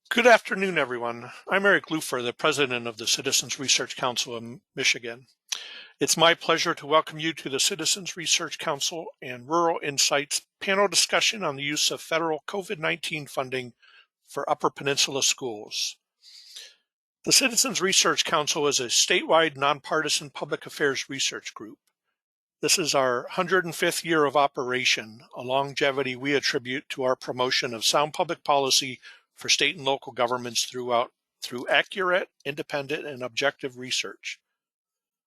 Good afternoon, everyone. I'm Eric Lufer, the president of the Citizens Research Council of Michigan. It's my pleasure to welcome you to the Citizens Research Council and Rural Insights panel discussion on the use of federal COVID-19 funding for Upper Peninsula schools. The Citizens Research Council is a statewide nonpartisan public affairs research group. This is our 105th year of operation, a longevity we attribute to our promotion of sound public policy for state and local governments through accurate, independent, and objective research.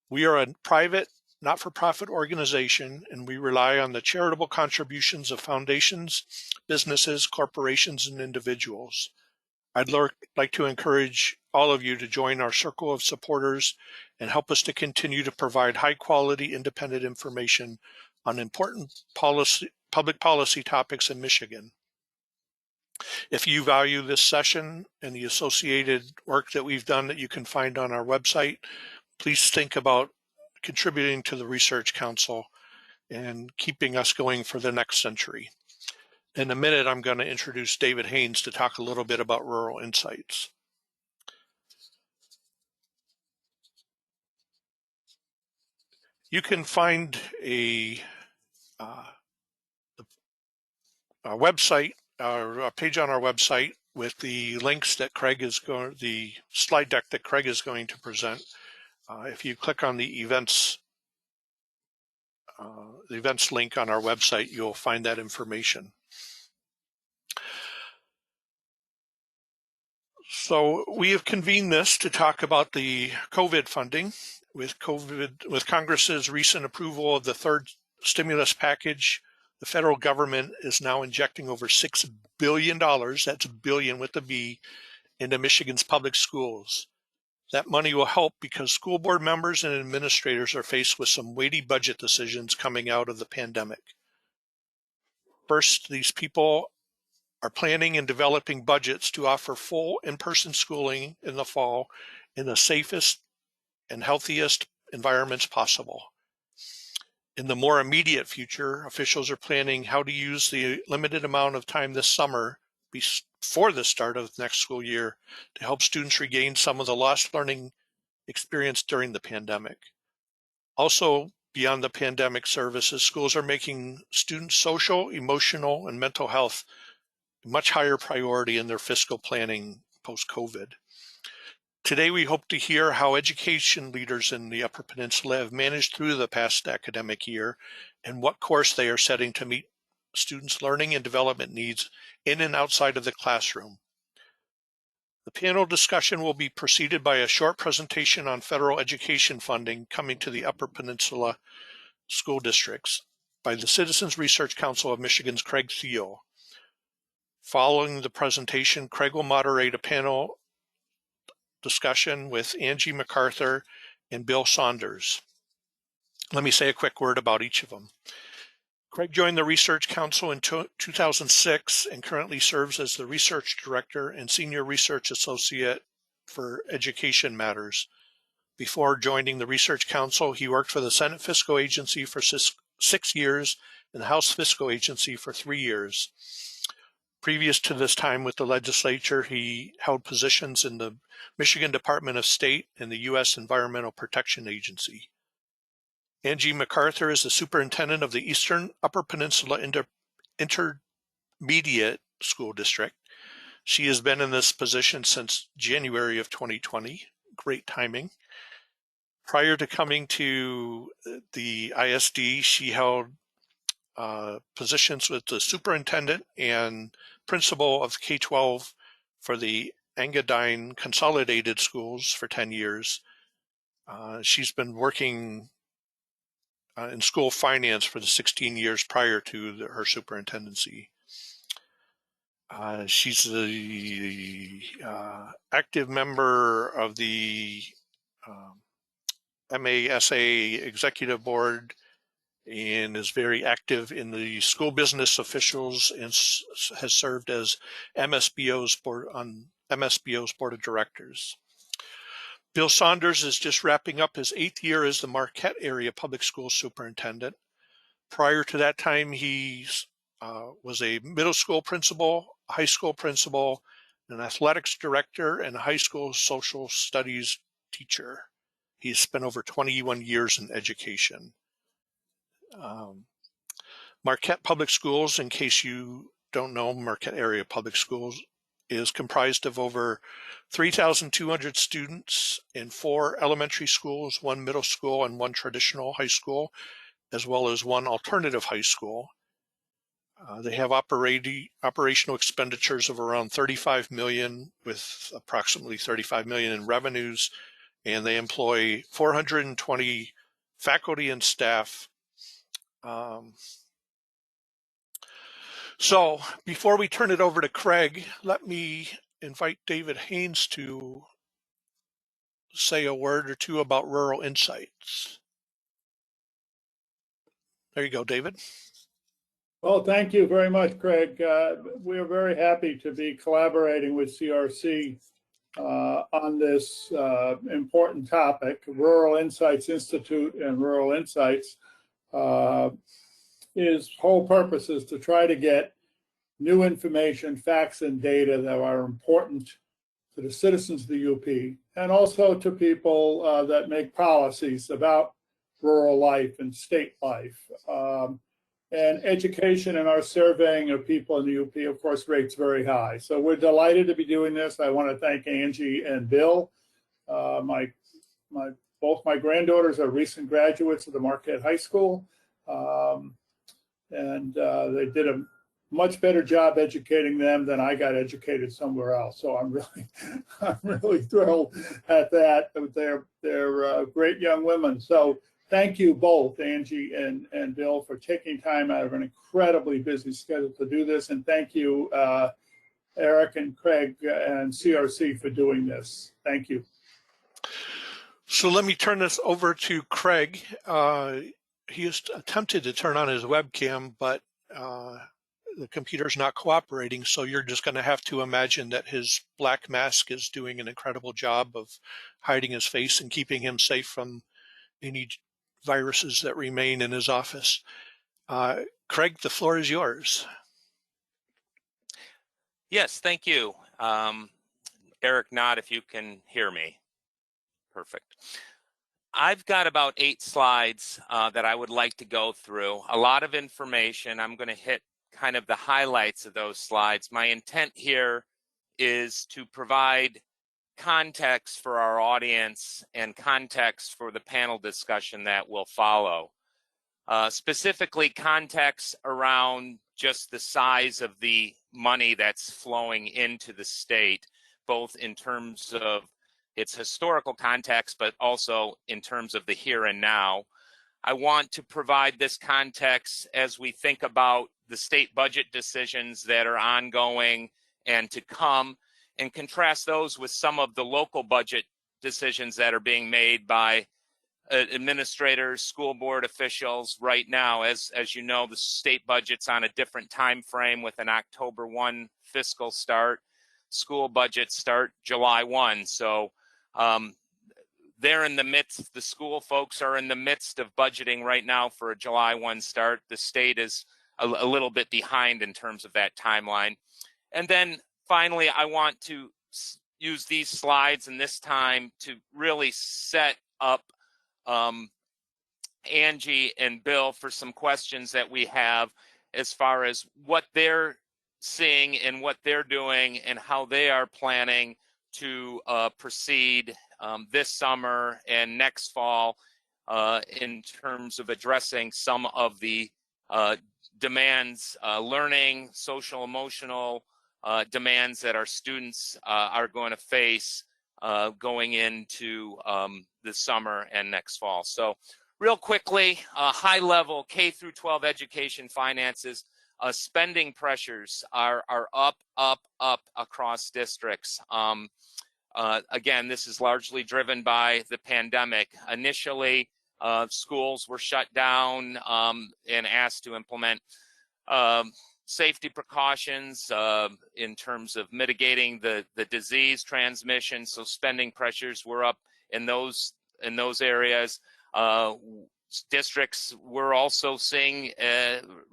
We are a private, not-for-profit organization, and we rely on the charitable contributions of foundations, businesses, corporations, and individuals. I'd like to encourage all of you to join our circle of supporters and help us to continue to provide high-quality, independent information on important public policy topics in Michigan. If you value this session and the associated work that we've done that you can find on our website, please think about contributing to the Research Council and keeping us going for the next century. In a minute, I'm going to introduce David Haynes to talk a little bit about Rural Insights. You can find a website, a page on our website with the links that the slide deck that Craig is going to present. If you click on the events link on our website, you'll find that information. So we have convened this to talk about the COVID funding. With Congress's recent approval of the third stimulus package, the federal government is now injecting over $6 billion, that's billion with a B, into Michigan's public schools. That money will help because school board members and administrators are faced with some weighty budget decisions coming out of the pandemic. First, these people are planning and developing budgets to offer full in-person schooling in the fall in the safest and healthiest environments possible. In the more immediate future, officials are planning how to use the limited amount of time this summer before the start of the next school year to help students regain some of the lost learning experience during the pandemic. Also, beyond the pandemic services, schools are making students' social, emotional, and mental health a much higher priority in their fiscal planning post-COVID. Today, we hope to hear how education leaders in the Upper Peninsula have managed through the past academic year and what course they are setting to meet students' learning and development needs in and outside of the classroom. The panel discussion will be preceded by a short presentation on federal education funding coming to the Upper Peninsula school districts by the Citizens Research Council of Michigan's Craig Thiel. Following the presentation, Craig will moderate a panel discussion with Angie MacArthur and Bill Saunders. Let me say a quick word about each of them. Craig joined the Research Council in 2006 and currently serves as the Research Director and Senior Research Associate for Education Matters. Before joining the Research Council, he worked for the Senate Fiscal Agency for 6 years and the House Fiscal Agency for 3 years. Previous to this time with the legislature, he held positions in the Michigan Department of State and the U.S. Environmental Protection Agency. Angie MacArthur is the superintendent of the Eastern Upper Peninsula Intermediate School District. She has been in this position since January of 2020. Great timing. Prior to coming to the ISD, she held positions with the superintendent and principal of K12 for the Engadine Consolidated Schools for 10 years. She's been working in school finance for the 16 years prior to her superintendency. She's the active member of the MASA Executive Board and is very active in the school business officials and has served as MSBO's board of directors. Bill Saunders is just wrapping up his 8th year as the Marquette Area Public School Superintendent. Prior to that time, he was a middle school principal, high school principal, an athletics director, and a high school social studies teacher. He's spent over 21 years in education. Marquette Public Schools, in case you don't know, Marquette Area Public Schools is comprised of over 3,200 students in 4 elementary schools, 1 middle school, and 1 traditional high school, as well as 1 alternative high school. They have operational expenditures of around $35 million, with approximately $35 million in revenues, and they employ 420 faculty and staff. So before we turn it over to Craig, let me invite David Haynes to say a word or two about Rural Insights. There you go, David. Well, thank you very much, Craig. We are very happy to be collaborating with CRC on this important topic. Rural Insights Institute and Rural Insights, his whole purpose is to try to get new information, facts, and data that are important to the citizens of the UP, and also to people that make policies about rural life and state life. And education in our surveying of people in the UP, of course, rates very high. So we're delighted to be doing this. I want to thank Angie and Bill. Both my granddaughters are recent graduates of the Marquette High School. They did a much better job educating them than I got educated somewhere else. So I'm really thrilled at that. They're great young women. So thank you both, Angie and Bill, for taking time out of an incredibly busy schedule to do this. And thank you, Eric and Craig and CRC for doing this. Thank you. So let me turn this over to Craig. He has attempted to turn on his webcam, but the computer's not cooperating. So you're just going to have to imagine that his black mask is doing an incredible job of hiding his face and keeping him safe from any viruses that remain in his office. Craig, the floor is yours. Yes, thank you. Eric, nod if you can hear me. Perfect. I've got about 8 slides that I would like to go through. A lot of information. I'm going to hit kind of the highlights of those slides. My intent here is to provide context for our audience and context for the panel discussion that will follow. Specifically context around just the size of the money that's flowing into the state, both in terms of its historical context, but also in terms of the here and now. I want to provide this context as we think about the state budget decisions that are ongoing and to come, and contrast those with some of the local budget decisions that are being made by administrators, school board officials right now. As you know, the state budget's on a different time frame with an October 1 fiscal start. School budgets start July 1. So they're in the midst, the school folks are in the midst of budgeting right now for a July 1 start. The state is a little bit behind in terms of that timeline. And then finally, I want to use these slides and this time to really set up Angie and Bill for some questions that we have as far as what they're seeing and what they're doing and how they are planning to proceed this summer and next fall in terms of addressing some of the demands, learning, social, emotional demands that our students are going to face going into the summer and next fall. So real quickly, high level K-12 education finances, spending pressures are up across districts. Again, this is largely driven by the pandemic. Initially, schools were shut down and asked to implement safety precautions in terms of mitigating the disease transmission. So spending pressures were up in those areas. Districts were also seeing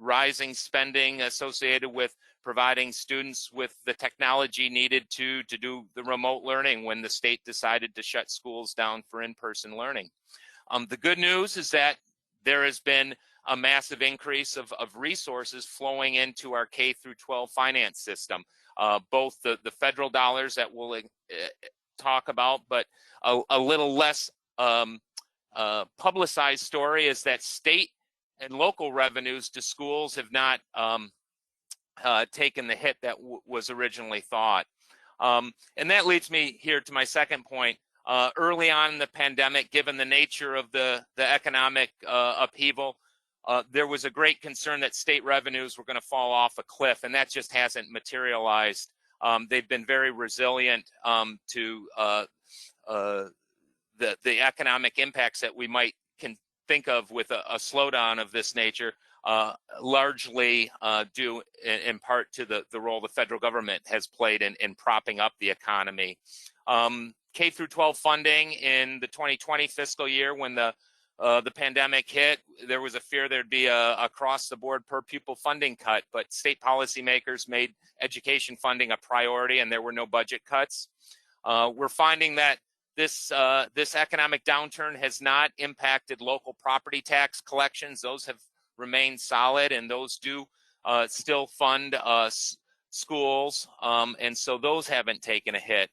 rising spending associated with providing students with the technology needed to do the remote learning when the state decided to shut schools down for in-person learning. The good news is that there has been a massive increase of resources flowing into our K-12 finance system, both the federal dollars that we'll talk about, but a little less publicized story is that state and local revenues to schools have not taken the hit that was originally thought. And that leads me here to my second point. Early on in the pandemic, given the nature of the economic upheaval, there was a great concern that state revenues were going to fall off a cliff, and that just hasn't materialized. They've been very resilient to the economic impacts that we can think of with a slowdown of this nature, largely due in part to the role the federal government has played in propping up the economy. K-12 funding in the 2020 fiscal year, when the pandemic hit, there was a fear there'd be a across-the-board per-pupil funding cut, but state policymakers made education funding a priority, and there were no budget cuts. We're finding that this economic downturn has not impacted local property tax collections. Those have remained solid, and those do still fund schools, and so those haven't taken a hit.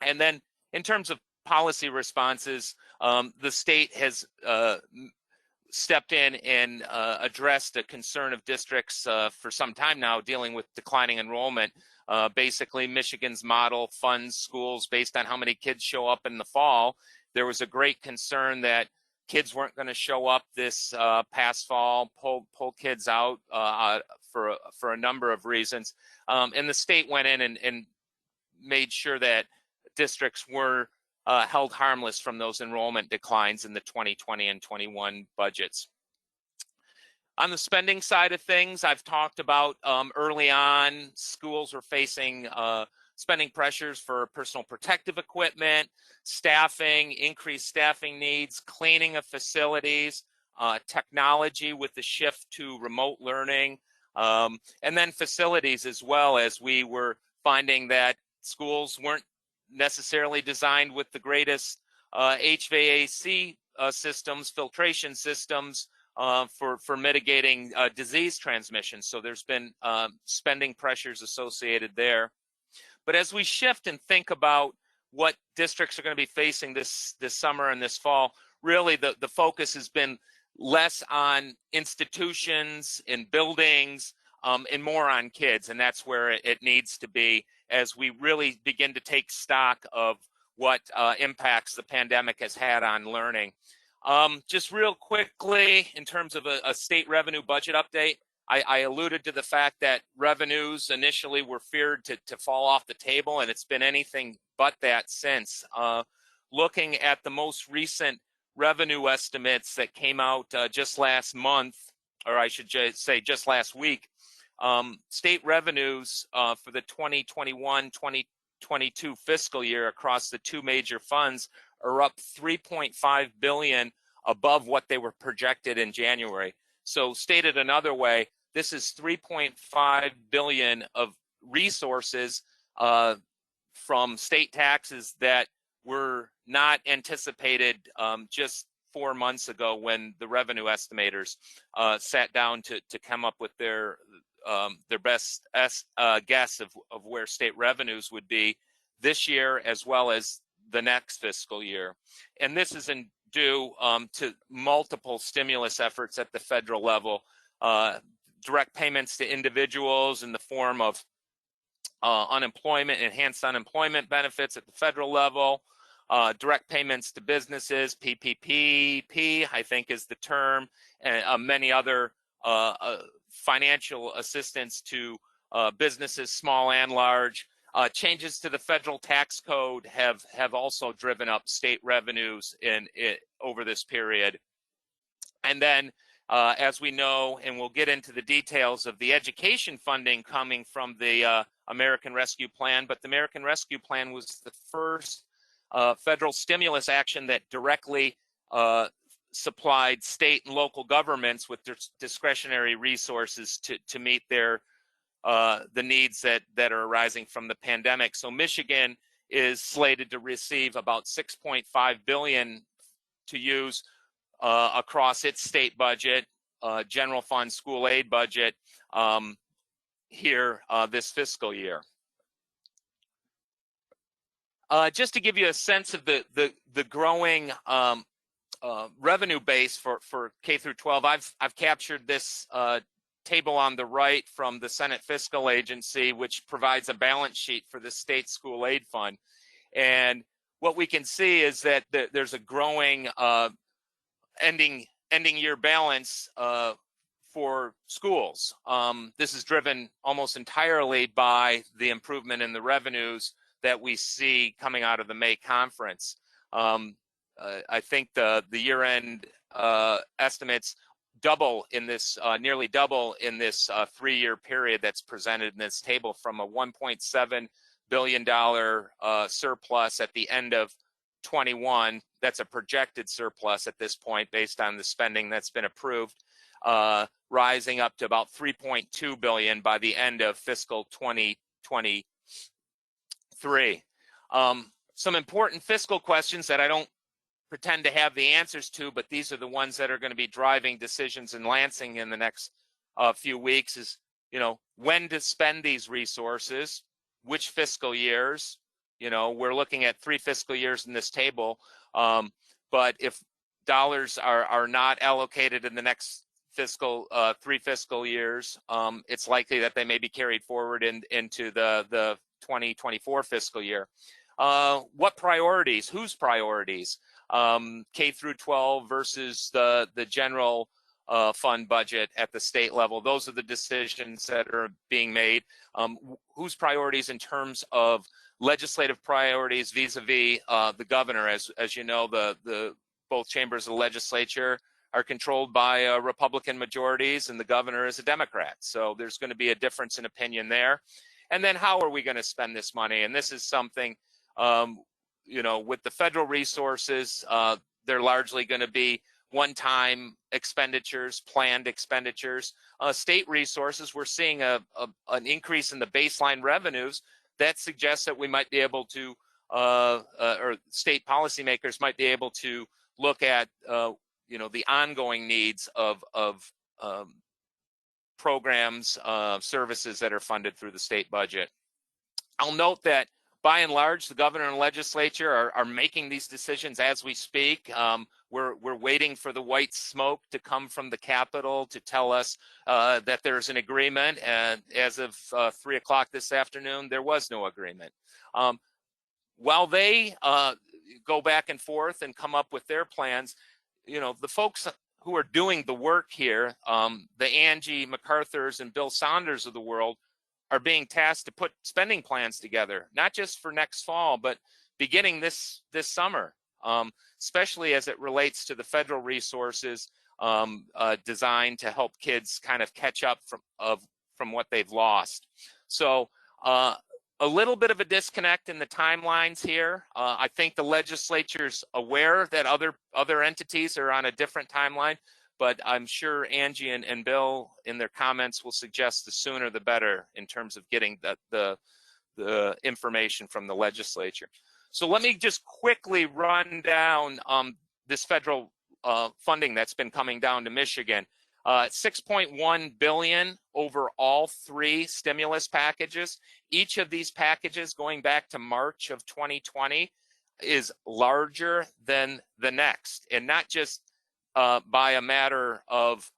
And then in terms of policy responses, the state has stepped in and addressed a concern of districts for some time now dealing with declining enrollment. Basically, Michigan's model funds schools based on how many kids show up in the fall. There was a great concern that kids weren't going to show up this past fall, pull kids out for a number of reasons. And the state went in and made sure that districts were held harmless from those enrollment declines in the 2020 and 21 budgets. On the spending side of things, I've talked about early on, schools were facing spending pressures for personal protective equipment, staffing, increased staffing needs, cleaning of facilities, technology with the shift to remote learning, and then facilities as well, as we were finding that schools weren't necessarily designed with the greatest HVAC systems, filtration systems for mitigating disease transmission. So there's been spending pressures associated there. But as we shift and think about what districts are going to be facing this summer and this fall, really the focus has been less on institutions and buildings and more on kids. And that's where it needs to be as we really begin to take stock of what impacts the pandemic has had on learning. Just real quickly, in terms of a state revenue budget update, I alluded to the fact that revenues initially were feared to fall off the table, and it's been anything but that since. Looking at the most recent revenue estimates that came out just last month, or I should say just last week, state revenues for the 2021-2022 fiscal year across the two major funds are up $3.5 billion above what they were projected in January. So stated another way, this is $3.5 billion of resources from state taxes that were not anticipated just 4 months ago when the revenue estimators sat down to come up with their best guess of where state revenues would be this year as well as the next fiscal year. And this is due to multiple stimulus efforts at the federal level, direct payments to individuals in the form of enhanced unemployment benefits at the federal level, direct payments to businesses, PPP, I think is the term, and many other financial assistance to businesses, small and large. Changes to the federal tax code have also driven up state revenues over this period. And then, as we know, and we'll get into the details of the education funding coming from the American Rescue Plan, but the American Rescue Plan was the first federal stimulus action that directly supplied state and local governments with their discretionary resources to meet their the needs that are arising from the pandemic. So Michigan is slated to receive about $6.5 billion to use across its state budget, general fund school aid budget here this fiscal year. Just to give you a sense of the growing revenue base for K through 12, I've captured this table on the right from the Senate Fiscal Agency, which provides a balance sheet for the state school aid fund. And what we can see is that there's a growing ending year balance for schools. This is driven almost entirely by the improvement in the revenues that we see coming out of the May conference. I think the year-end estimates double in this, nearly double in this 3-year period that's presented in this table, from a $1.7 billion surplus at the end of 21. That's a projected surplus at this point based on the spending that's been approved, rising up to about $3.2 billion by the end of fiscal 2023. Some important fiscal questions that I don't pretend to have the answers to, but these are the ones that are going to be driving decisions in Lansing in the next few weeks is, when to spend these resources, which fiscal years. We're looking at 3 fiscal years in this table, but if dollars are not allocated in the next 3 fiscal years, it's likely that they may be carried forward into the 2024 fiscal year. What priorities? Whose priorities? K through 12 versus the general fund budget at the state level. Those are the decisions that are being made. Whose priorities in terms of legislative priorities vis-a-vis the governor? As you know, the both chambers of the legislature are controlled by Republican majorities, and the governor is a Democrat. So there's going to be a difference in opinion there. And then how are we going to spend this money? And this is something, with the federal resources, they're largely going to be one-time expenditures, planned expenditures. State resources, we're seeing an increase in the baseline revenues that suggests that we might be able to, or state policymakers might be able to look at, the ongoing needs of programs, services that are funded through the state budget. I'll note that by and large, the governor and legislature are making these decisions as we speak. We're waiting for the white smoke to come from the Capitol to tell us that there's an agreement. And as of 3 o'clock this afternoon, there was no agreement. While they go back and forth and come up with their plans, the folks who are doing the work here, the Angie MacArthurs and Bill Saunders of the world, are being tasked to put spending plans together, not just for next fall, but beginning this summer, especially as it relates to the federal resources designed to help kids kind of catch up from what they've lost. So a little bit of a disconnect in the timelines here. I think the legislature's aware that other entities are on a different timeline, but I'm sure Angie and Bill in their comments will suggest the sooner the better in terms of getting the information from the legislature. So let me just quickly run down this federal funding that's been coming down to Michigan. $6.1 billion over all 3 stimulus packages. Each of these packages going back to March of 2020 is larger than the next, and not just by a matter of,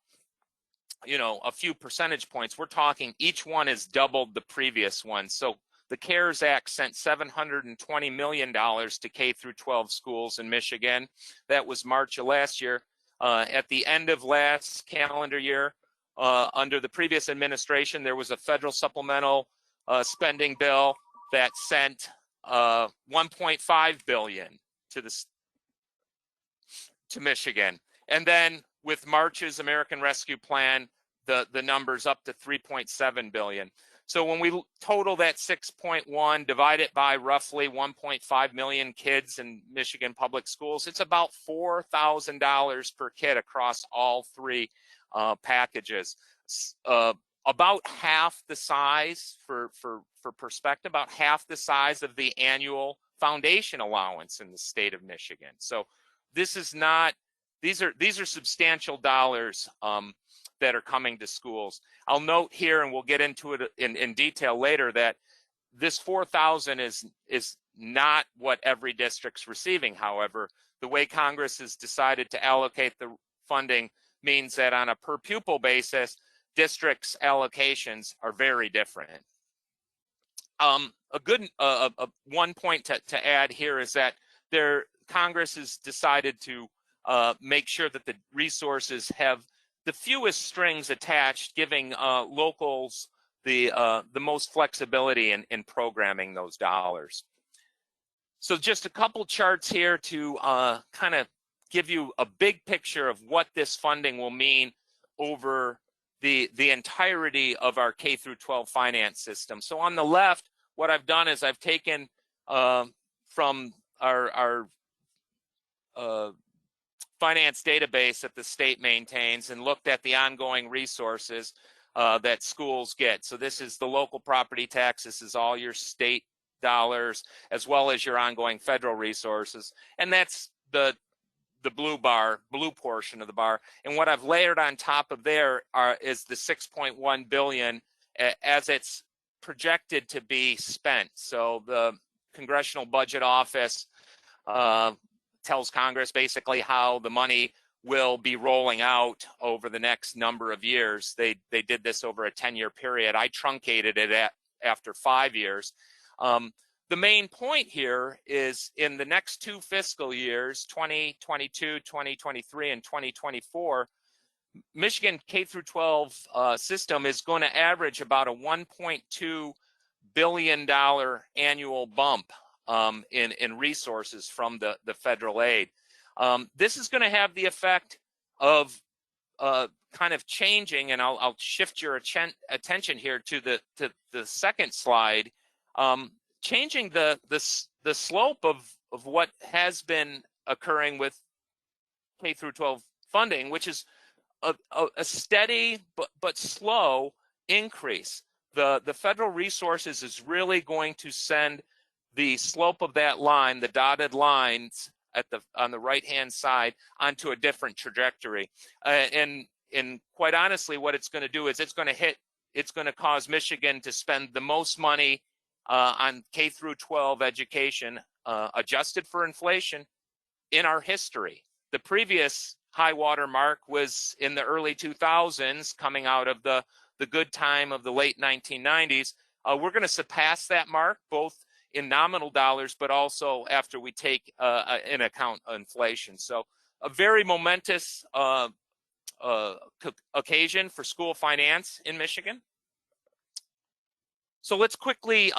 a few percentage points. We're talking each one has doubled the previous one. So the CARES Act sent $720 million to K through 12 schools in Michigan. That was March of last year. At the end of last calendar year, under the previous administration, there was a federal supplemental spending bill that sent $1.5 billion to Michigan. And then with March's American Rescue Plan, the number's up to $3.7 billion. So when we total that 6.1, divide it by roughly 1.5 million kids in Michigan public schools, it's about $4,000 per kid across all 3 packages. about half the size, for perspective, about half the size of the annual foundation allowance in the state of Michigan. So this is not, these are substantial dollars that are coming to schools. I'll note here, and we'll get into it in detail later, that this $4,000 is not what every district's receiving. However, the way Congress has decided to allocate the funding means that on a per pupil basis, districts' allocations are very different. A good one point to add here is that Congress has decided to make sure that the resources have the fewest strings attached, giving locals the most flexibility in programming those dollars. So just a couple charts here to kind of give you a big picture of what this funding will mean over the entirety of our K-12 finance system. So on the left, what I've done is I've taken from our finance database that the state maintains and looked at the ongoing resources that schools get. So this is the local property tax, this is all your state dollars, as well as your ongoing federal resources. And that's the blue portion of the bar. And what I've layered on top of there is the $6.1 billion as it's projected to be spent. So the Congressional Budget Office tells Congress basically how the money will be rolling out over the next number of years. They did this over a 10-year period. I truncated it after 5 years. The main point here is in the next 2 fiscal years, 2022, 2023, and 2024, Michigan K-12 system is going to average about a $1.2 billion annual bump in resources from the federal aid. This is going to have the effect of kind of changing, and I'll shift your attention here to the second slide, changing the slope of what has been occurring with K-12 funding, which is a steady but slow increase. The federal resources is really going to send the slope of that line, the dotted lines on the right-hand side, onto a different trajectory. And quite honestly, what it's going to do is it's going to cause Michigan to spend the most money on K-12 education, adjusted for inflation, in our history. The previous high water mark was in the early 2000s, coming out of the good time of the late 1990s. We're going to surpass that mark, both in nominal dollars, but also after we take in account inflation. So a very momentous occasion for school finance in Michigan. So let's quickly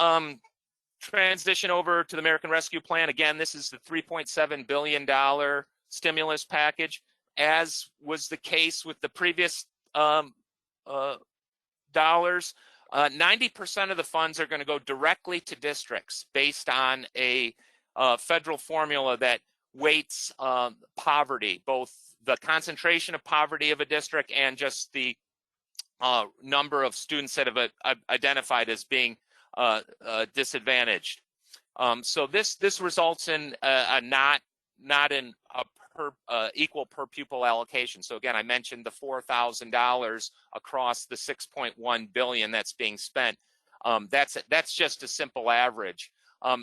transition over to the American Rescue Plan. Again, this is the $3.7 billion stimulus package. As was the case with the previous dollars, 90% of the funds are going to go directly to districts based on a federal formula that weights poverty, both the concentration of poverty of a district and just the number of students that have identified as being disadvantaged. So this results in not in a equal per pupil allocation. So again, I mentioned the $4,000 across the $6.1 billion that's being spent. That's just a simple average.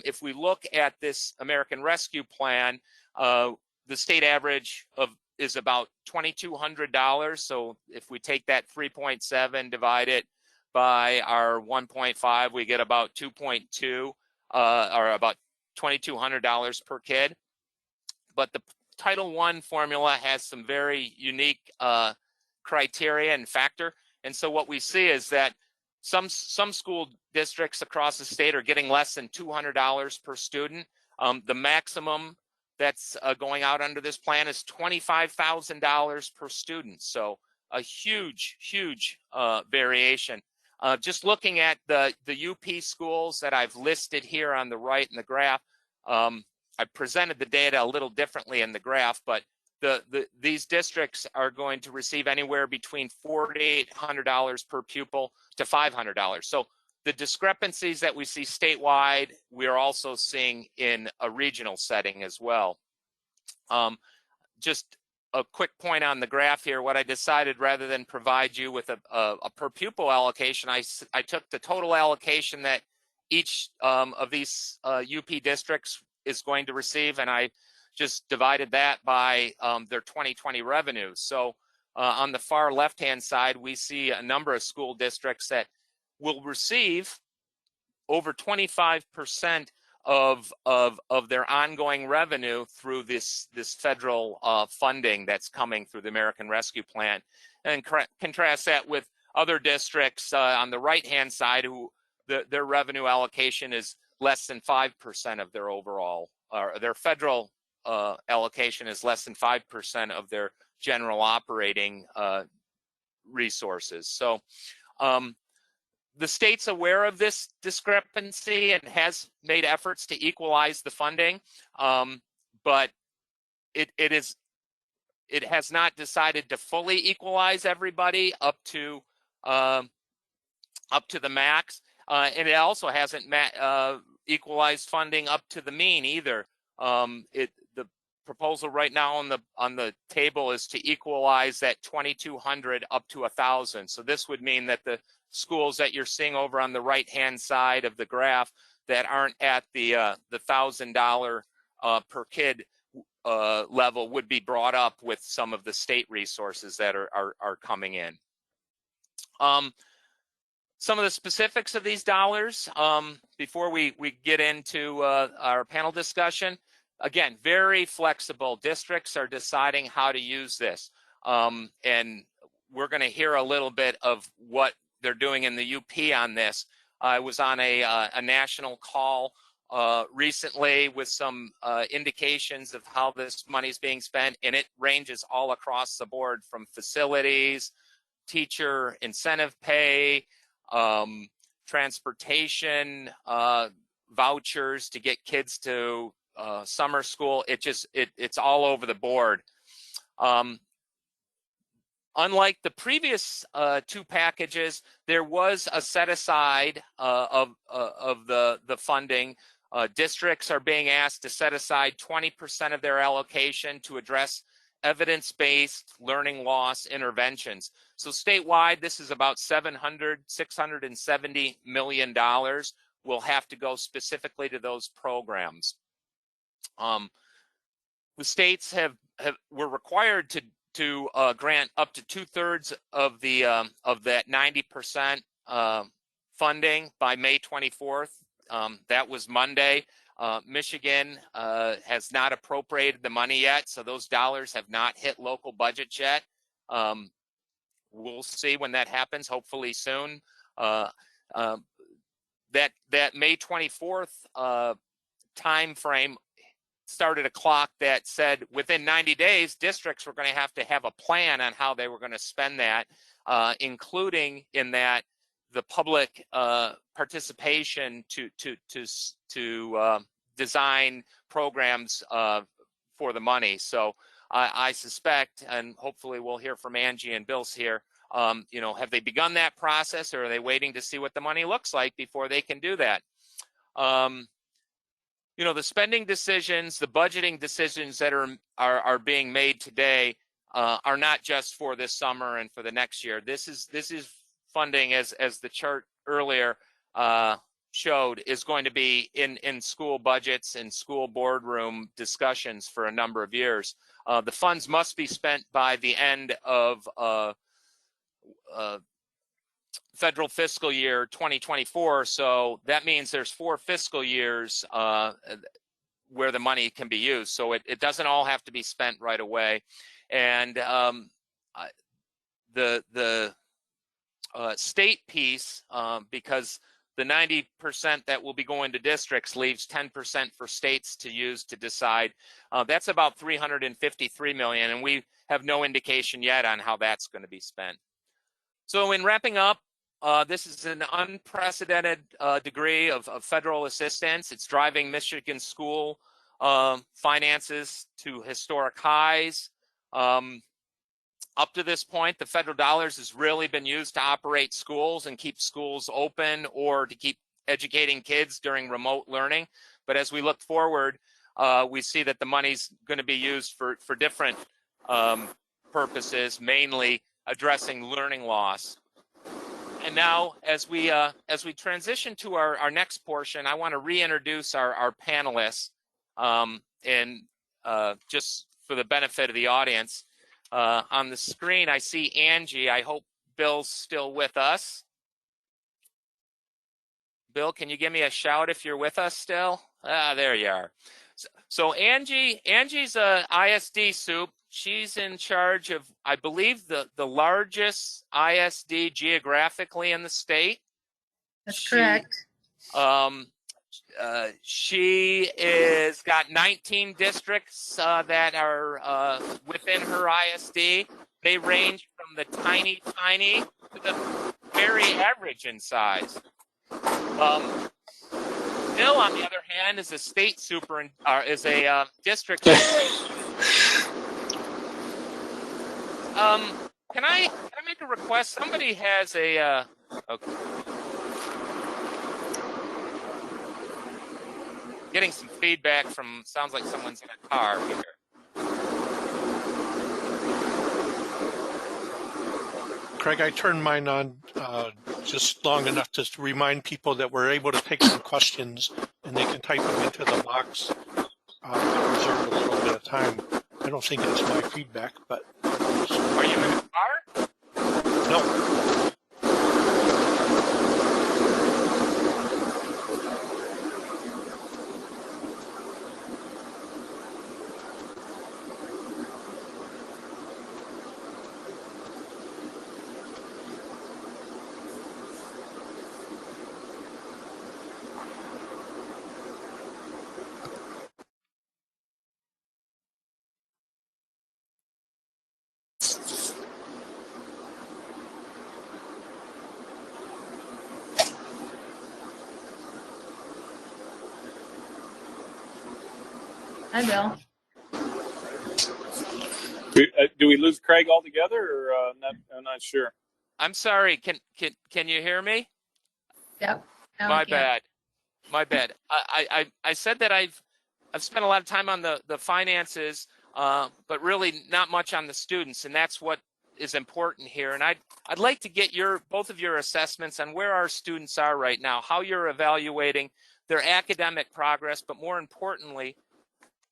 If we look at this American Rescue Plan, the state average is about $2,200. So if we take that 3.7, divide it by our 1.5, we get about 2.2, or about $2,200 per kid. But the Title I formula has some very unique criteria and factor. And so what we see is that some school districts across the state are getting less than $200 per student. The maximum that's going out under this plan is $25,000 per student. So a huge variation. Just looking at the UP schools that I've listed here on the right in the graph, I presented the data a little differently in the graph, but these districts are going to receive anywhere between $4,800 per pupil to $500. So the discrepancies that we see statewide, we are also seeing in a regional setting as well. Just a quick point on the graph here. What I decided, rather than provide you with a per pupil allocation, I took the total allocation that each of these UP districts is going to receive, and I just divided that by their 2020 revenues. So on the far left-hand side, we see a number of school districts that will receive over 25% of their ongoing revenue through this federal funding that's coming through the American Rescue Plan, and contrast that with other districts on the right-hand side who their revenue allocation is less than 5% of their overall, or their federal allocation is less than 5% of their general operating resources. So the state's aware of this discrepancy and has made efforts to equalize the funding, but it has not decided to fully equalize everybody up to the max, and it also hasn't equalized funding up to the mean either. The proposal right now on the table is to equalize that 2,200 up to 1,000. So this would mean that the schools that you're seeing over on the right-hand side of the graph that aren't at the $1,000 per kid level would be brought up with some of the state resources that are coming in. Some of the specifics of these dollars before we get into our panel discussion. Again, very flexible. Districts are deciding how to use this. And we're going to hear a little bit of what they're doing in the UP on this. I was on a national call recently with some indications of how this money is being spent, and it ranges all across the board from facilities, teacher incentive pay, transportation, vouchers to get kids to summer school. It's all over the board. Unlike the previous two packages, there was a set aside of the funding. Districts are being asked to set aside 20% of their allocation to address evidence-based learning loss interventions. So statewide, this is about $670 million will have to go specifically to those programs. The states were required to grant up to 2/3 of that 90% funding by May 24th. That was Monday. Michigan has not appropriated the money yet, so those dollars have not hit local budgets yet. We'll see when that happens, hopefully soon. That May 24th time frame started a clock that said within 90 days, districts were going to have a plan on how they were going to spend that, including in that the public participation to design programs for the money. So I suspect, and hopefully we'll hear from Angie and Bill's here, have they begun that process, or are they waiting to see what the money looks like before they can do that? The spending decisions, the budgeting decisions that are being made today are not just for this summer and for the next year. This is funding, as the chart earlier showed, is going to be in school budgets and school boardroom discussions for a number of years. The funds must be spent by the end of federal fiscal year 2024. So that means there's 4 fiscal years where the money can be used. So it doesn't all have to be spent right away. And the state piece, because the 90% that will be going to districts leaves 10% for states to use to decide. That's about $353 million, and we have no indication yet on how that's going to be spent. So in wrapping up, this is an unprecedented degree of federal assistance. It's driving Michigan school finances to historic highs. Up to this point, the federal dollars has really been used to operate schools and keep schools open or to keep educating kids during remote learning. But as we look forward, we see that the money's going to be used for different purposes, mainly addressing learning loss. And now, as we transition to our next portion, I want to reintroduce our panelists, and just for the benefit of the audience. On the screen, I see Angie. I hope Bill's still with us. Bill, can you give me a shout if you're with us still? Ah, there you are. So Angie's a ISD soup. She's in charge of, I believe, the largest ISD geographically in the state. That's correct. She is got 19 districts that are within her ISD. They range from the tiny to the very average in size. Bill, on the other hand, is a state is a district. Can I make a request? Somebody has a okay. Getting some feedback from, sounds like someone's in a car here. Craig, I turned mine on just long enough to remind people that we're able to take some questions and they can type them into the box. Reserve a little bit of time. I don't think it's my feedback, but. Are you in a car? No. Hi, Bill. Do we lose Craig altogether, or I'm not sure. I'm sorry. Can you hear me? Yep. Now My we can. bad. My bad. I said that I've spent a lot of time on the finances, but really not much on the students, and that's what is important here. And I'd like to get both of your assessments on where our students are right now, how you're evaluating their academic progress, but more importantly,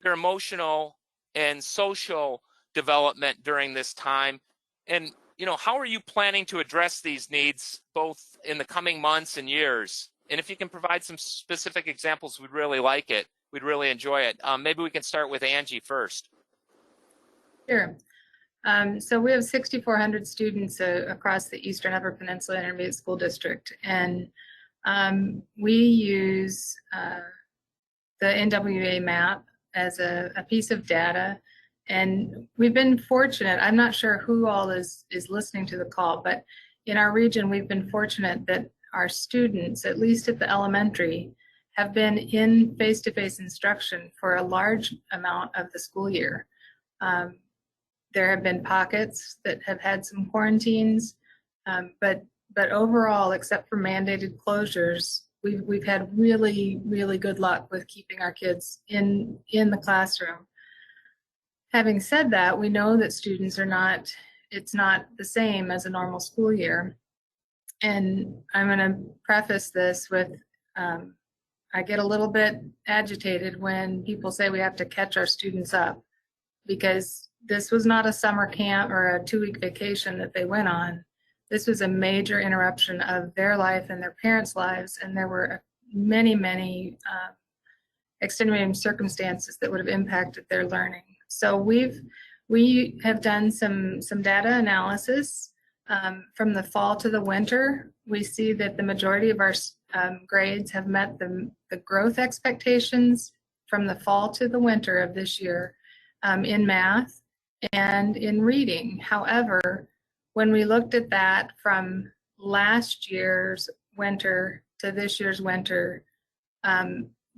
their emotional and social development during this time. And how are you planning to address these needs both in the coming months and years? And if you can provide some specific examples, we'd really like it. We'd really enjoy it. Maybe we can start with Angie first. Sure. So we have 6,400 students across the Eastern Upper Peninsula Intermediate School District, and we use the NWA map as a piece of data. And we've been fortunate. I'm not sure who all is listening to the call, but in our region, we've been fortunate that our students, at least at the elementary, have been in face-to-face instruction for a large amount of the school year. There have been pockets that have had some quarantines, but overall, except for mandated closures, we've had really, really good luck with keeping our kids in the classroom. Having said that, we know that students it's not the same as a normal school year. And I'm going to preface this with, I get a little bit agitated when people say we have to catch our students up, because this was not a summer camp or a 2-week vacation that they went on. This was a major interruption of their life and their parents' lives, and there were many, many extenuating circumstances that would have impacted their learning. So we have done some data analysis from the fall to the winter. We see that the majority of our grades have met the growth expectations from the fall to the winter of this year in math and in reading. However, when we looked at that from last year's winter to this year's winter,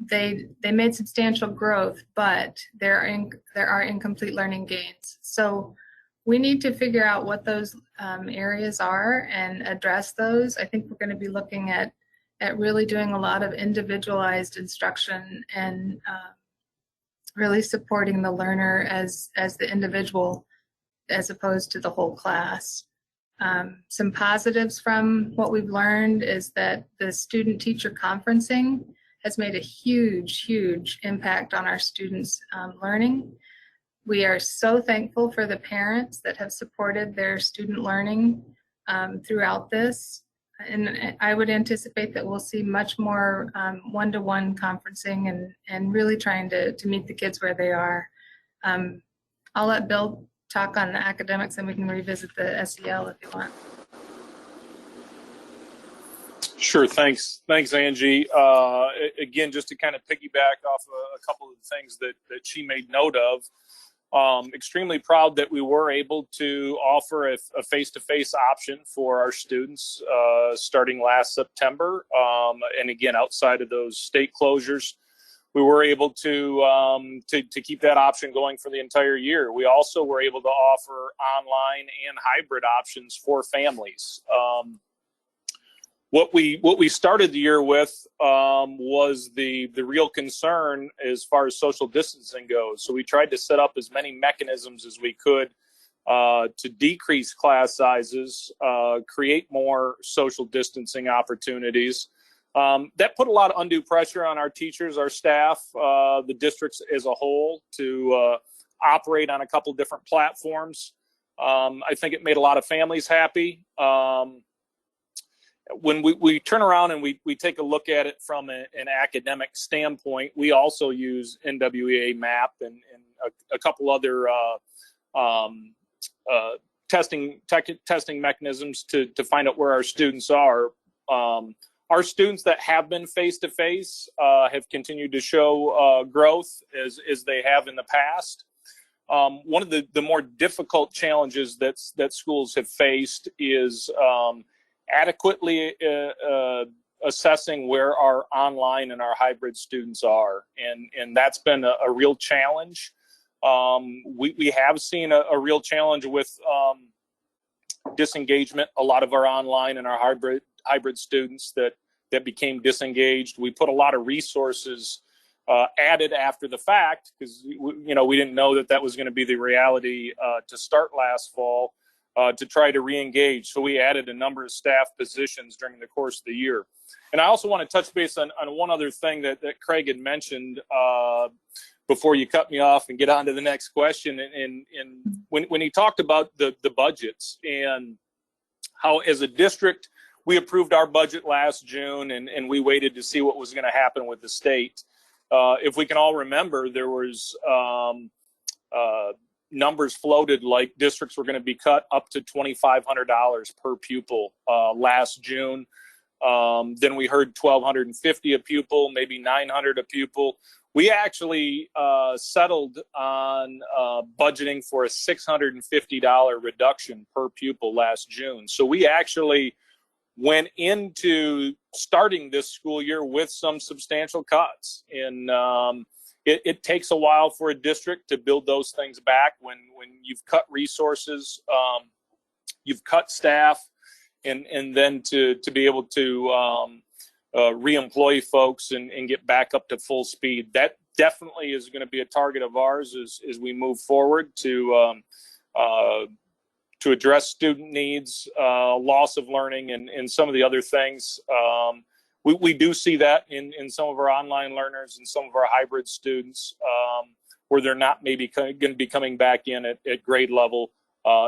they made substantial growth, but there are incomplete learning gains. So we need to figure out what those areas are and address those. I think we're going to be looking at really doing a lot of individualized instruction and really supporting the learner as the individual as opposed to the whole class. Some positives from what we've learned is that the student-teacher conferencing has made a huge impact on our students' learning. We are so thankful for the parents that have supported their student learning throughout this. And I would anticipate that we'll see much more one-to-one conferencing and really trying to meet the kids where they are. I'll let Bill talk on the academics and we can revisit the SEL if you want. Sure. Thanks, Angie. Again, just to kind of piggyback off a couple of the things that she made note of, extremely proud that we were able to offer a face-to-face option for our students starting last September. And again, outside of those state closures, we were able to keep that option going for the entire year. We also were able to offer online and hybrid options for families. What we started the year with was the real concern as far as social distancing goes. So we tried to set up as many mechanisms as we could to decrease class sizes, create more social distancing opportunities. That put a lot of undue pressure on our teachers, our staff, the districts as a whole to operate on a couple different platforms. I think it made a lot of families happy. When we turn around and we take a look at it from an academic standpoint, we also use NWEA MAP and a couple other testing mechanisms to find out where our students are. Our students that have been face-to-face have continued to show growth as they have in the past. One of the more difficult challenges that schools have faced is adequately assessing where our online and our hybrid students are. And that's been a real challenge. We have seen a real challenge with disengagement. A lot of our online and our hybrid students that became disengaged. We put a lot of resources added after the fact because we didn't know that was going to be the reality to start last fall. To try to re-engage. So we added a number of staff positions during the course of the year. And I also want to touch base on one other thing that Craig had mentioned before you cut me off and get on to the next question. And when he talked about the budgets and how as a district, we approved our budget last June and we waited to see what was going to happen with the state. If we can all remember, there was numbers floated like districts were going to be cut up to $2,500 per pupil last June. Then we heard $1,250 a pupil, maybe $900 a pupil. We actually settled on budgeting for a $650 reduction per pupil last June. So we actually went into starting this school year with some substantial cuts. And it takes a while for a district to build those things back when you've cut resources, you've cut staff, and then to be able to re-employ folks and get back up to full speed. That definitely is going to be a target of ours as we move forward to address student needs, loss of learning, and some of the other things. We do see that in some of our online learners and some of our hybrid students where they're not maybe going to be coming back in at grade level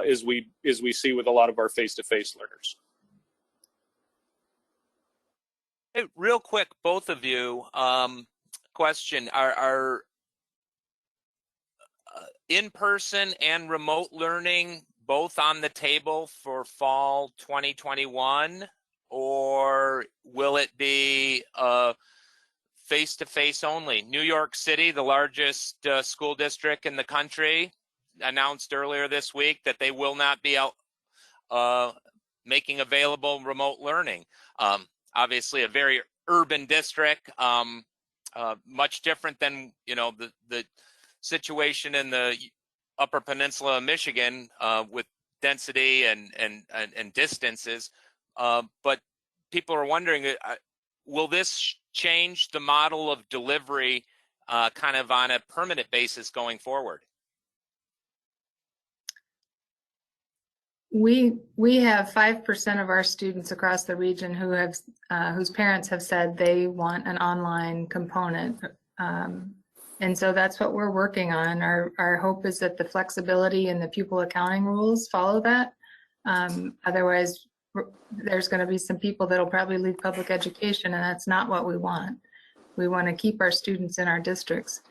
as we see with a lot of our face-to-face learners. Hey, real quick, both of you, question, are in-person and remote learning both on the table for fall 2021? Or will it be face-to-face only? New York City, the largest school district in the country, announced earlier this week that they will not be out making available remote learning. Obviously, a very urban district, much different than the situation in the Upper Peninsula of Michigan with density and distances, but people are wondering, will this change the model of delivery kind of on a permanent basis going forward? We have 5% of our students across the region who have whose parents have said they want an online component, and so that's what we're working on. Our hope is that the flexibility and the pupil accounting rules follow that. Otherwise, there's going to be some people that'll probably leave public education, and that's not what we want. We want to keep our students in our districts.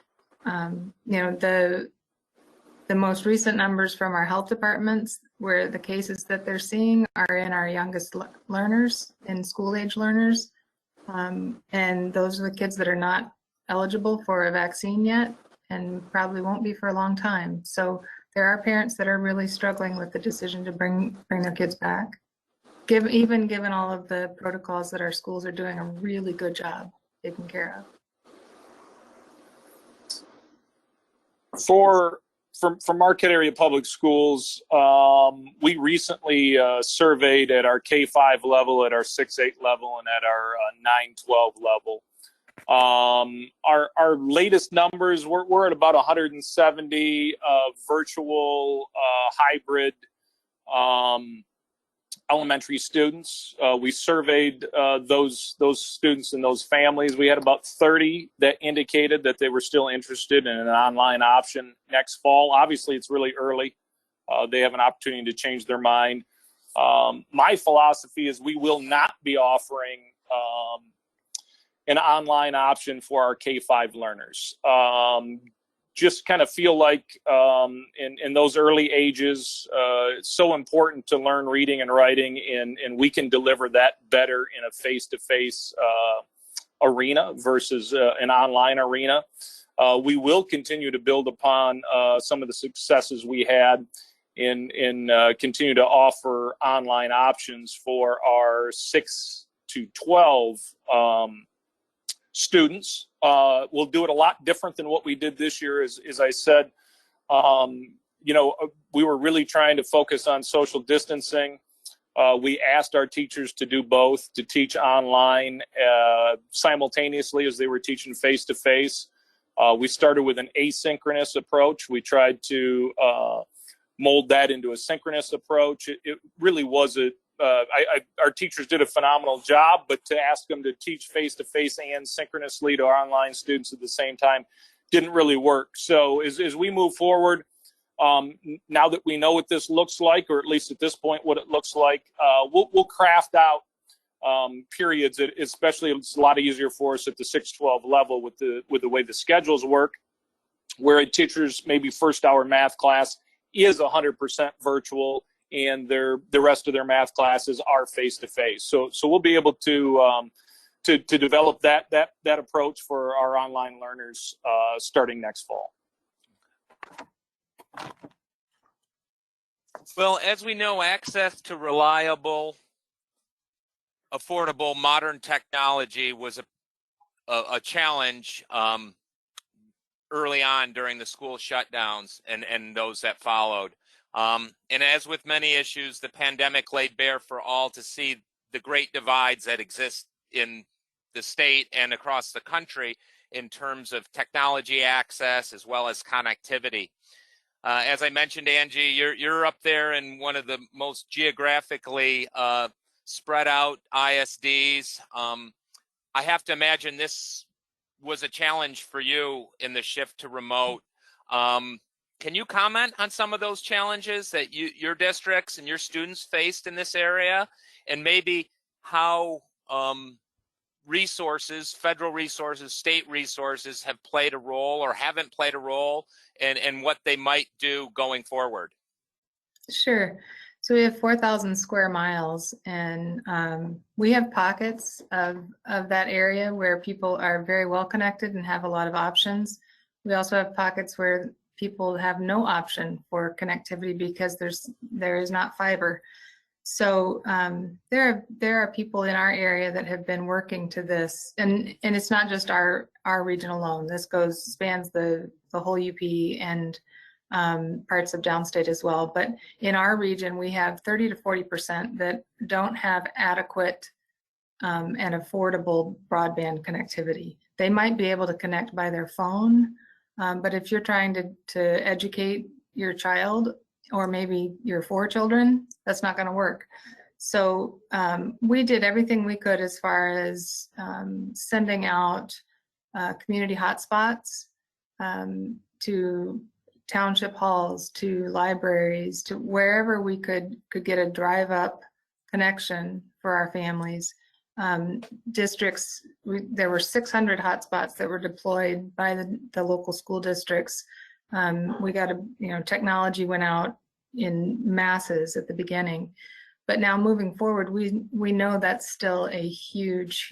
You know, the most recent numbers from our health departments, where the cases that they're seeing are in our youngest learners, in school age learners. And those are the kids that are not eligible for a vaccine yet and probably won't be for a long time. So there are parents that are really struggling with the decision to bring their kids back, even given all of the protocols that our schools are doing a really good job taking care of. For Marquette area public schools, we recently surveyed at our K5 level, at our 6-8 level, and at our 9-12 level. Our latest numbers, we're at about 170 virtual hybrid elementary students. We surveyed those students and those families. We had about 30 that indicated that they were still interested in an online option next fall. Obviously, it's really early. They have an opportunity to change their mind. My philosophy is we will not be offering an online option for our K5 learners. Just kind of feel like in those early ages, it's so important to learn reading and writing, and we can deliver that better in a face-to-face arena versus an online arena. We will continue to build upon some of the successes we had in continue to offer online options for our 6 to 12 students. We'll do it a lot different than what we did this year. As I said, you know, we were really trying to focus on social distancing. We asked our teachers to do both, to teach online simultaneously as they were teaching face-to-face. We started with an asynchronous approach. We tried to mold that into a synchronous approach. It really was our teachers did a phenomenal job, but to ask them to teach face-to-face and synchronously to our online students at the same time didn't really work. So as we move forward, now that we know what this looks like, or at least at this point what it looks like, we'll craft out periods, especially it's a lot easier for us at the 6-12 level with the way the schedules work, where a teacher's maybe first hour math class is 100% virtual, and the rest of their math classes are face-to-face. So we'll be able to develop that approach for our online learners starting next fall. Well, as we know, access to reliable, affordable, modern technology was a challenge early on during the school shutdowns and those that followed. And as with many issues, the pandemic laid bare for all to see the great divides that exist in the state and across the country in terms of technology access as well as connectivity. As I mentioned, Angie, you're up there in one of the most geographically spread out ISDs. I have to imagine this was a challenge for you in the shift to remote. Can you comment on some of those challenges that your districts and your students faced in this area, and maybe how resources, federal resources, state resources have played a role or haven't played a role, and what they might do going forward? Sure. So we have 4,000 square miles, and we have pockets of that area where people are very well connected and have a lot of options. We also have pockets where people have no option for connectivity because there is not fiber. So there are people in our area that have been working to this, and it's not just our region alone. This spans the whole UP, and parts of downstate as well. But in our region, we have 30 to 40% that don't have adequate and affordable broadband connectivity. They might be able to connect by their phone, but if you're trying to educate your child, or maybe your 4 children, that's not going to work. So we did everything we could as far as sending out community hotspots to township halls, to libraries, to wherever we could get a drive-up connection for our families. Districts, there were 600 hotspots that were deployed by the local school districts. We got technology went out in masses at the beginning, but now moving forward, we know that's still a huge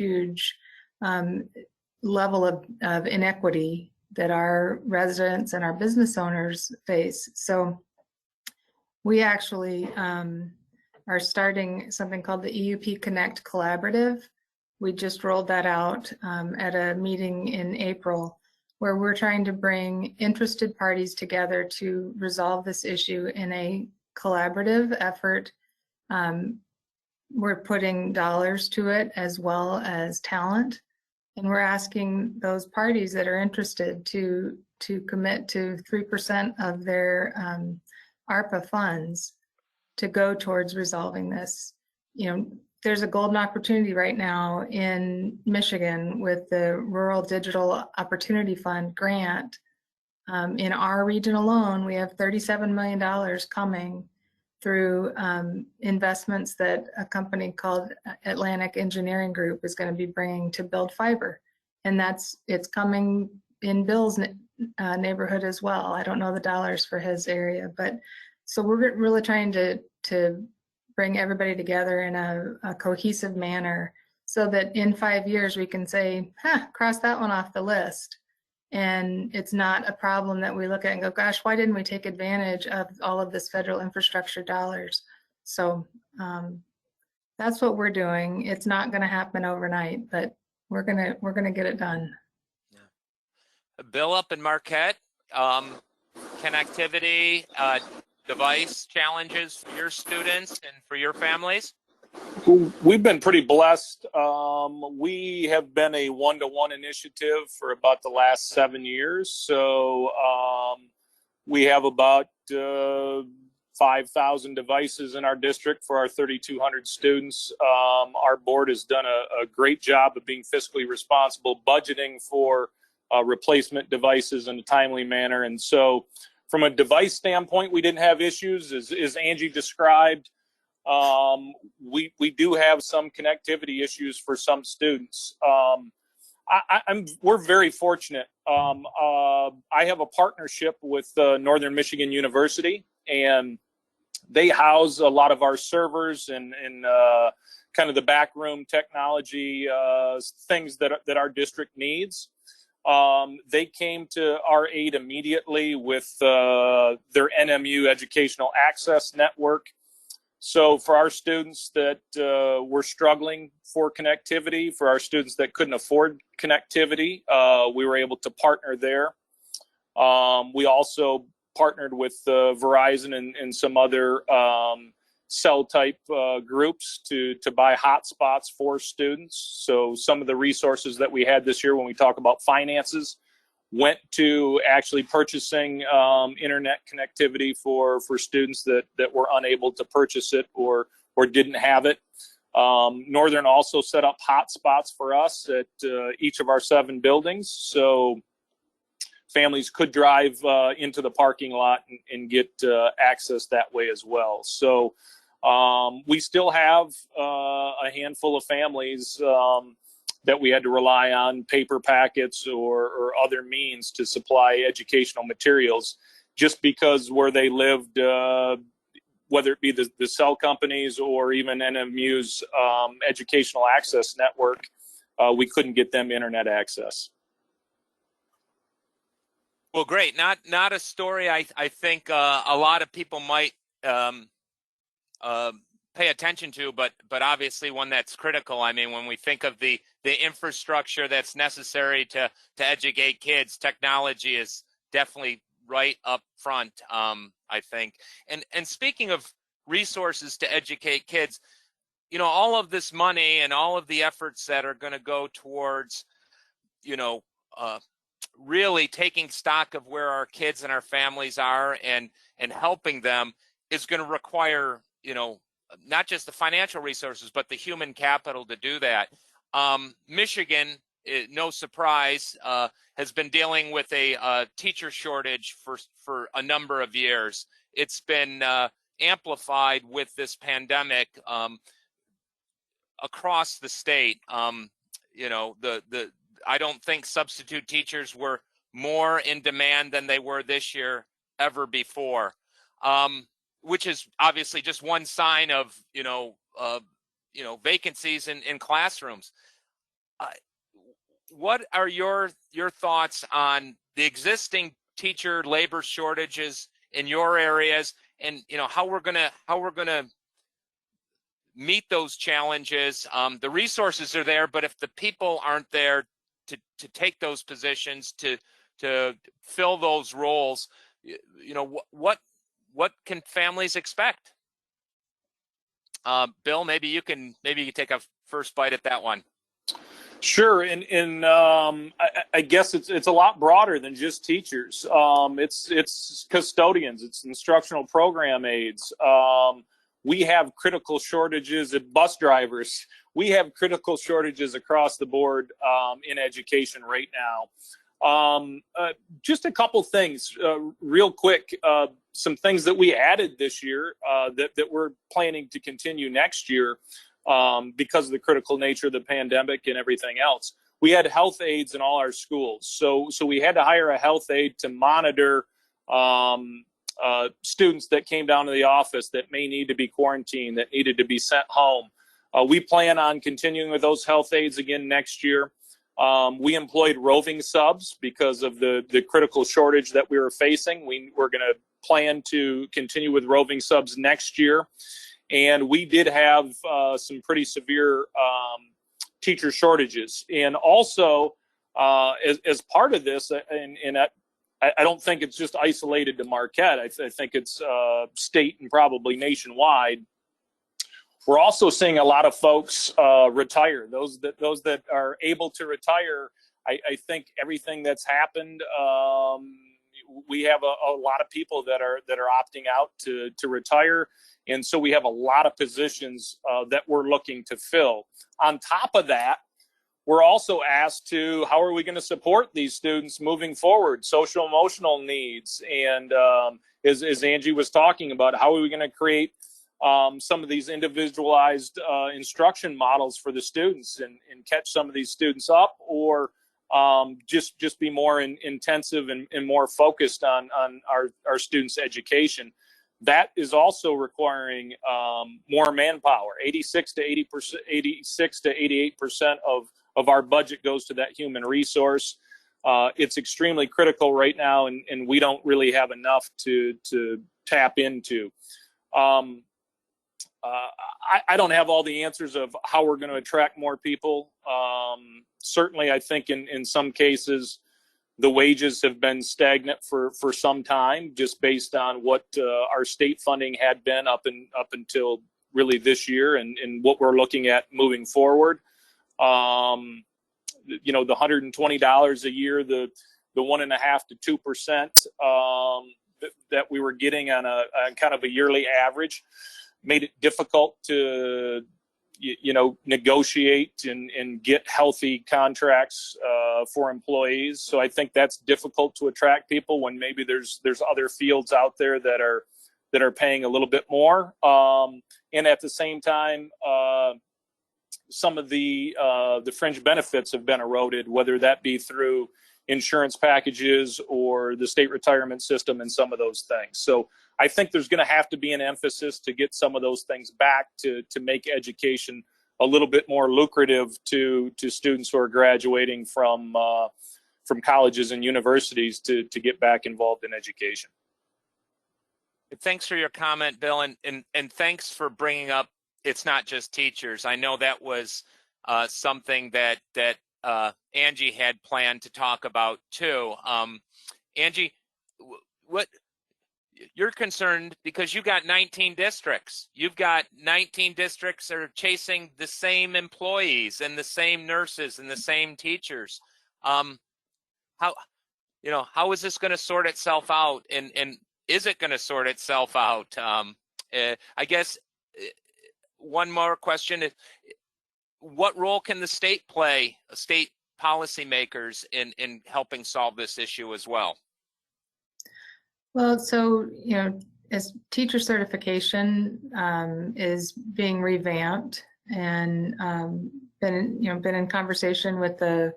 level of inequity that our residents and our business owners face. So we actually are starting something called the EUP Connect Collaborative. We just rolled that out at a meeting in April, where we're trying to bring interested parties together to resolve this issue in a collaborative effort. We're putting dollars to it as well as talent, and we're asking those parties that are interested to commit to 3% of their ARPA funds to go towards resolving this. There's a golden opportunity right now in Michigan with the Rural Digital Opportunity Fund grant. In our region alone, we have $37 million coming through investments that a company called Atlantic Engineering Group is going to be bringing to build fiber. And it's coming in Bill's neighborhood as well. I don't know the dollars for his area, but so we're really trying to bring everybody together in a cohesive manner so that in 5 years we can say, cross that one off the list. And it's not a problem that we look at and go, gosh, why didn't we take advantage of all of this federal infrastructure dollars? So that's what we're doing. It's not going to happen overnight, but we're gonna get it done. Yeah. Bill, up in Marquette, connectivity, device challenges for your students and for your families? We've been pretty blessed. We have been a one-to-one initiative for about the last 7 years. So we have about 5,000 devices in our district for our 3,200 students. Our board has done a great job of being fiscally responsible, budgeting for replacement devices in a timely manner. And so from a device standpoint, we didn't have issues. As Angie described, we do have some connectivity issues for some students. We're very fortunate. I have a partnership with Northern Michigan University, and they house a lot of our servers and kind of the backroom technology things that our district needs. They came to our aid immediately with their NMU Educational Access Network. So for our students that were struggling for connectivity, for our students that couldn't afford connectivity, we were able to partner there. We also partnered with Verizon and some other cell type groups to buy hotspots for students. So some of the resources that we had this year when we talk about finances went to actually purchasing internet connectivity for students that were unable to purchase it or didn't have it. Northern also set up hotspots for us at each of our 7 buildings. So families could drive into the parking lot and get access that way as well. So we still have a handful of families that we had to rely on paper packets or other means to supply educational materials, just because where they lived, whether it be the cell companies or even NMU's educational access network, we couldn't get them internet access. Well, great. Not a story I think a lot of people might pay attention to, but obviously one that's critical. I mean, when we think of the infrastructure that's necessary to educate kids, technology is definitely right up front, I think. And speaking of resources to educate kids, you know, all of this money and all of the efforts that are going to go towards, you know, really taking stock of where our kids and our families are and helping them is going to require, you know, not just the financial resources, but the human capital to do that. Michigan, no surprise, has been dealing with a teacher shortage for a number of years. It's been amplified with this pandemic across the state. You know, I don't think substitute teachers were more in demand than they were this year ever before, which is obviously just one sign of, you know, vacancies in classrooms. What are your thoughts on the existing teacher labor shortages in your areas, and you know how we're gonna meet those challenges? The resources are there, but if the people aren't there to take those positions, to fill those roles, you know, what can families expect? Bill, maybe you can take a first bite at that one. Sure, and I guess it's a lot broader than just teachers. It's custodians, it's instructional program aides. We have critical shortages of bus drivers. We have critical shortages across the board in education right now. Just a couple things, real quick. Some things that we added this year that we're planning to continue next year because of the critical nature of the pandemic and everything else. We had health aides in all our schools. So we had to hire a health aide to monitor students that came down to the office that may need to be quarantined, that needed to be sent home. We plan on continuing with those health aides again next year. We employed roving subs because of the critical shortage that we were facing. We're going to plan to continue with roving subs next year. And we did have some pretty severe teacher shortages. And also, as part of this, and I don't think it's just isolated to Marquette. I think it's state and probably nationwide. We're also seeing a lot of folks retire. Those that are able to retire, I think everything that's happened, we have a lot of people that are opting out to retire. And so we have a lot of positions that we're looking to fill. On top of that, we're also asked to, how are we going to support these students moving forward? Social emotional needs. And as Angie was talking about, how are we going to create some of these individualized instruction models for the students and catch some of these students up, or just be more intensive and more focused on our students' education. That is also requiring more manpower. 86 to 88% of our budget goes to that human resource. It's extremely critical right now, and we don't really have enough to tap into. I don't have all the answers of how we're going to attract more people. Certainly, I think in some cases, the wages have been stagnant for some time, just based on what our state funding had been up until really this year, and what we're looking at moving forward. You know, the $120 a year, the 1.5% to 2% that we were getting on kind of a yearly average, made it difficult to negotiate and get healthy contracts for employees. So I think that's difficult to attract people when maybe there's other fields out there that are paying a little bit more. And at the same time, some of the fringe benefits have been eroded, whether that be through insurance packages or the state retirement system and some of those things. So I think there's going to have to be an emphasis to get some of those things back to make education a little bit more lucrative to students who are graduating from colleges and universities to get back involved in education. Thanks for your comment, Bill, and thanks for bringing up it's not just teachers. I know that was something that Angie had planned to talk about too. Angie, what you're concerned because you got 19 districts. You've got 19 districts that are chasing the same employees and the same nurses and the same teachers. How is this going to sort itself out? And is it going to sort itself out? I guess one more question is, what role can the state play, state policymakers, in helping solve this issue as well? Well, so, as teacher certification is being revamped, and been in conversation with the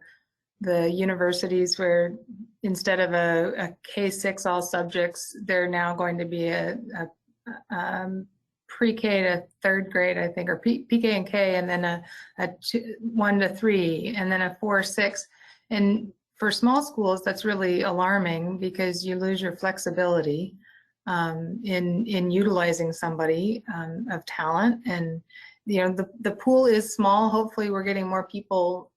universities where instead of a K-6 all subjects, they're now going to be a pre-K to third grade, I think, or PK and K, and then a 1 to 3, and then a 4-6. And for small schools, that's really alarming because you lose your flexibility in utilizing somebody of talent. And the pool is small. Hopefully, we're getting more people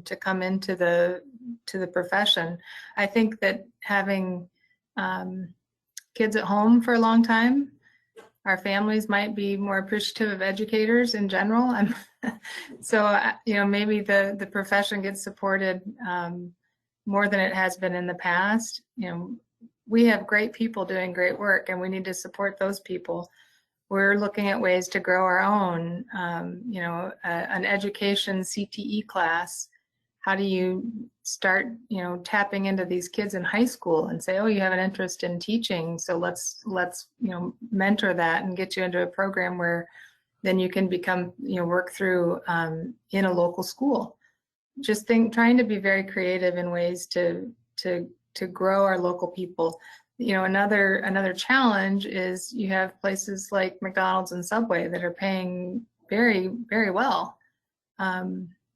to come into the profession. I think that having kids at home for a long time, our families might be more appreciative of educators in general. So maybe the profession gets supported more than it has been in the past. We have great people doing great work, and we need to support those people. We're looking at ways to grow our own, an education CTE class. How do you start, tapping into these kids in high school and say, oh, you have an interest in teaching, so let's mentor that and get you into a program where then you can become, work through in a local school. Just trying to be very creative in ways to grow our local people. Another challenge is you have places like McDonald's and Subway that are paying very, very well.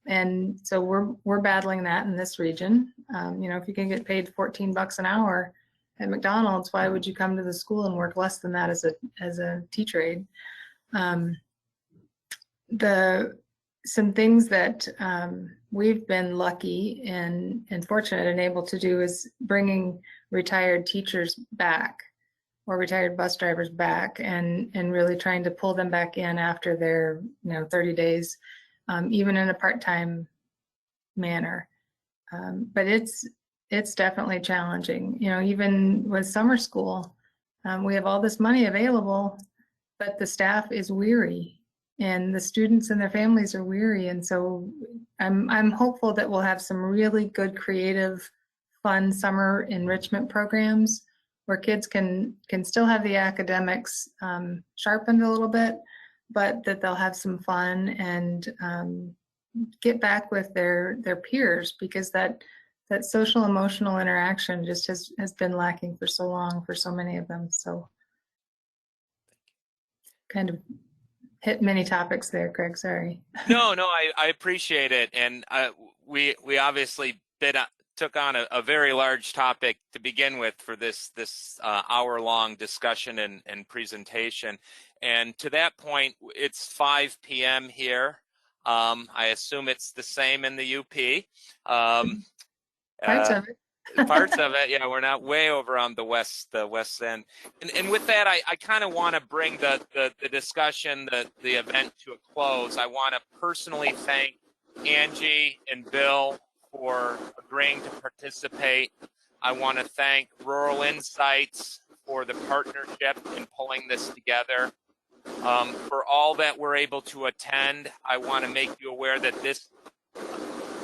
And so we're battling that in this region. If you can get paid $14 an hour at McDonald's, why would you come to the school and work less than that as a teacher aide? Some things that we've been lucky and fortunate and able to do is bringing retired teachers back, or retired bus drivers back, and really trying to pull them back in after their 30 days, even in a part-time manner. But it's definitely challenging. Even with summer school, we have all this money available, but the staff is weary, and the students and their families are weary. And so I'm hopeful that we'll have some really good, creative, fun summer enrichment programs where kids can still have the academics sharpened a little bit, but that they'll have some fun and get back with their peers, because that social emotional interaction just has been lacking for so long for so many of them. So kind of hit many topics there, Craig, sorry. No, I appreciate it. And we obviously took on a very large topic to begin with for this hour-long discussion and presentation. And to that point, it's 5 p.m. here. I assume it's the same in the UP. Parts of it. Parts of it, yeah. We're not way over on the west end. And with that, I kind of want to bring the discussion, the event to a close. I want to personally thank Angie and Bill for agreeing to participate. I want to thank Rural Insights for the partnership in pulling this together. For all that we're able to attend, I want to make you aware that this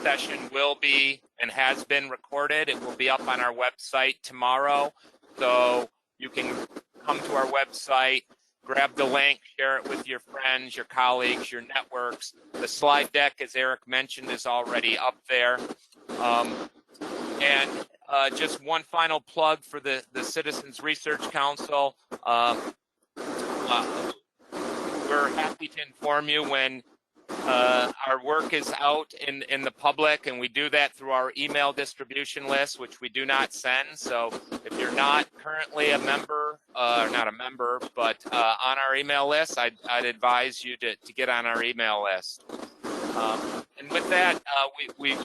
session will be and has been recorded. It will be up on our website tomorrow. So you can come to our website, grab the link, share it with your friends, your colleagues, your networks. The slide deck, as Eric mentioned, is already up there. And just one final plug for the Citizens Research Council. We're happy to inform you when our work is out in the public, and we do that through our email distribution list, which we do not send. So if you're not currently a member, not a member, but on our email list, I'd advise you to get on our email list. And with that,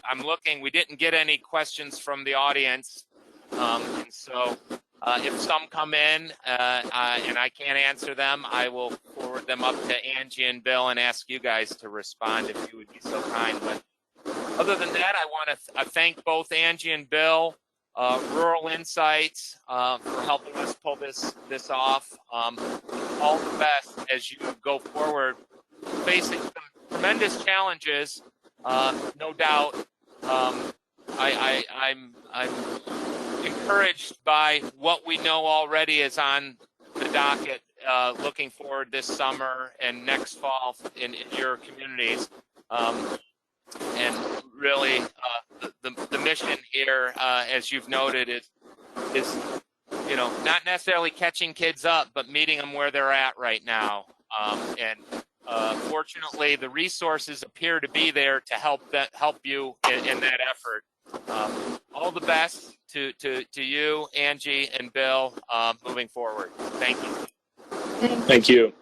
I'm looking, we didn't get any questions from the audience. And so If some come in and I can't answer them, I will forward them up to Angie and Bill and ask you guys to respond if you would be so kind. But other than that, I want to thank both Angie and Bill, Rural Insights, for helping us pull this off. All the best as you go forward, facing some tremendous challenges, no doubt. I'm encouraged by what we know already is on the docket, looking forward this summer and next fall in your communities. And really, the mission here, as you've noted, is not necessarily catching kids up, but meeting them where they're at right now. And fortunately, the resources appear to be there to help you in that effort. All the best to you, Angie and Bill, moving forward. Thank you. Thank you.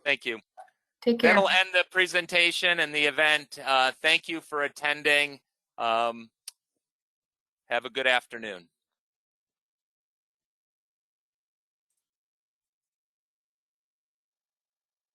Thank you. Take care. That'll end the presentation and the event. Thank you for attending. Have a good afternoon.